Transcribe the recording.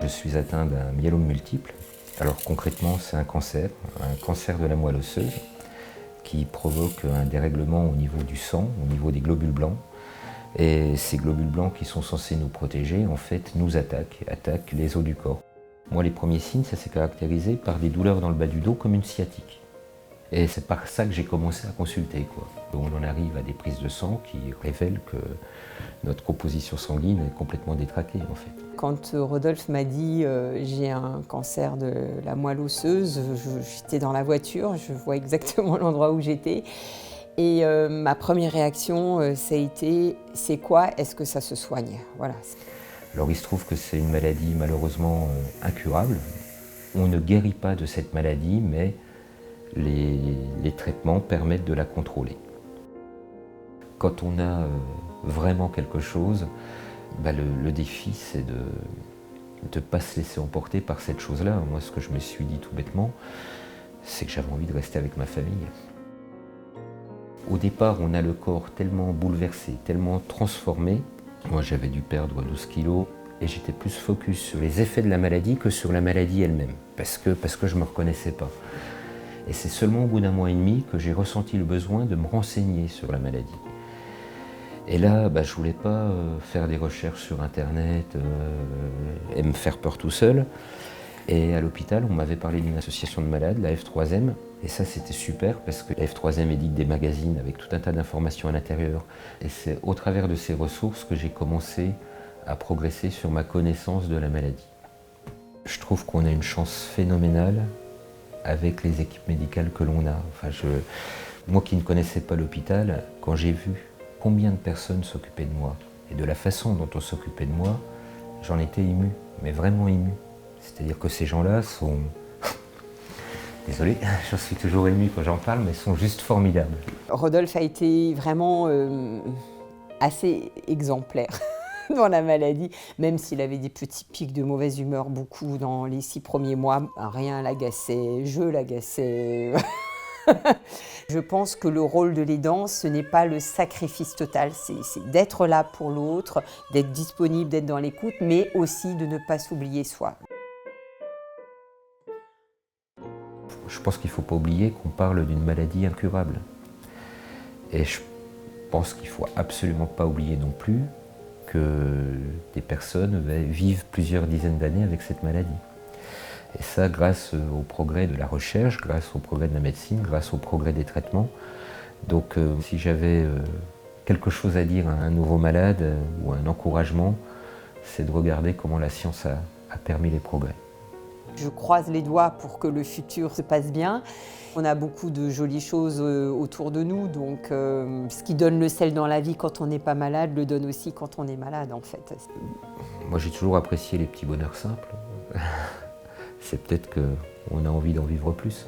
Je suis atteint d'un myélome multiple. Alors concrètement, c'est un cancer de la moelle osseuse qui provoque un dérèglement au niveau du sang, au niveau des globules blancs. Et ces globules blancs qui sont censés nous protéger, en fait, nous attaquent les os du corps. Moi, les premiers signes, ça s'est caractérisé par des douleurs dans le bas du dos comme une sciatique. Et c'est par ça que j'ai commencé à consulter, quoi. On en arrive à des prises de sang qui révèlent que notre composition sanguine est complètement détraquée, en fait. Quand Rodolphe m'a dit j'ai un cancer de la moelle osseuse, j'étais dans la voiture, je vois exactement l'endroit où j'étais. Et ma première réaction, ça a été c'est quoi? Est-ce que ça se soigne? Voilà. Alors il se trouve que c'est une maladie malheureusement incurable. On ne guérit pas de cette maladie, mais les traitements permettent de la contrôler. Quand on a vraiment quelque chose, le défi c'est de ne pas se laisser emporter par cette chose-là. Moi, ce que je me suis dit tout bêtement, c'est que j'avais envie de rester avec ma famille. Au départ, on a le corps tellement bouleversé, tellement transformé. Moi, j'avais dû perdre 12 kilos et j'étais plus focus sur les effets de la maladie que sur la maladie elle-même, parce que je ne me reconnaissais pas. Et c'est seulement au bout d'un mois et demi que j'ai ressenti le besoin de me renseigner sur la maladie. Et là, je ne voulais pas faire des recherches sur Internet et me faire peur tout seul. Et à l'hôpital, on m'avait parlé d'une association de malades, la F3M. Et ça, c'était super parce que la F3M édite des magazines avec tout un tas d'informations à l'intérieur. Et c'est au travers de ces ressources que j'ai commencé à progresser sur ma connaissance de la maladie. Je trouve qu'on a une chance phénoménale avec les équipes médicales que l'on a. Moi qui ne connaissais pas l'hôpital, quand j'ai vu combien de personnes s'occupaient de moi et de la façon dont on s'occupait de moi, j'en étais ému, mais vraiment ému. C'est-à-dire que ces gens-là sont... Désolé, j'en suis toujours ému quand j'en parle, mais sont juste formidables. Rodolphe a été vraiment assez exemplaire dans la maladie, même s'il avait des petits pics de mauvaise humeur, beaucoup dans les 6 premiers mois. Rien l'agaçait, je l'agaçais. Je pense que le rôle de l'aidant, ce n'est pas le sacrifice total, c'est d'être là pour l'autre, d'être disponible, d'être dans l'écoute, mais aussi de ne pas s'oublier soi. Je pense qu'il ne faut pas oublier qu'on parle d'une maladie incurable. Et je pense qu'il ne faut absolument pas oublier non plus que des personnes vivent plusieurs dizaines d'années avec cette maladie. Et ça, grâce au progrès de la recherche, grâce au progrès de la médecine, grâce au progrès des traitements. Donc si j'avais quelque chose à dire à un nouveau malade ou un encouragement, c'est de regarder comment la science a permis les progrès. Je croise les doigts pour que le futur se passe bien. On a beaucoup de jolies choses autour de nous, donc ce qui donne le sel dans la vie quand on n'est pas malade, le donne aussi quand on est malade en fait. Moi j'ai toujours apprécié les petits bonheurs simples. C'est peut-être qu'on a envie d'en vivre plus.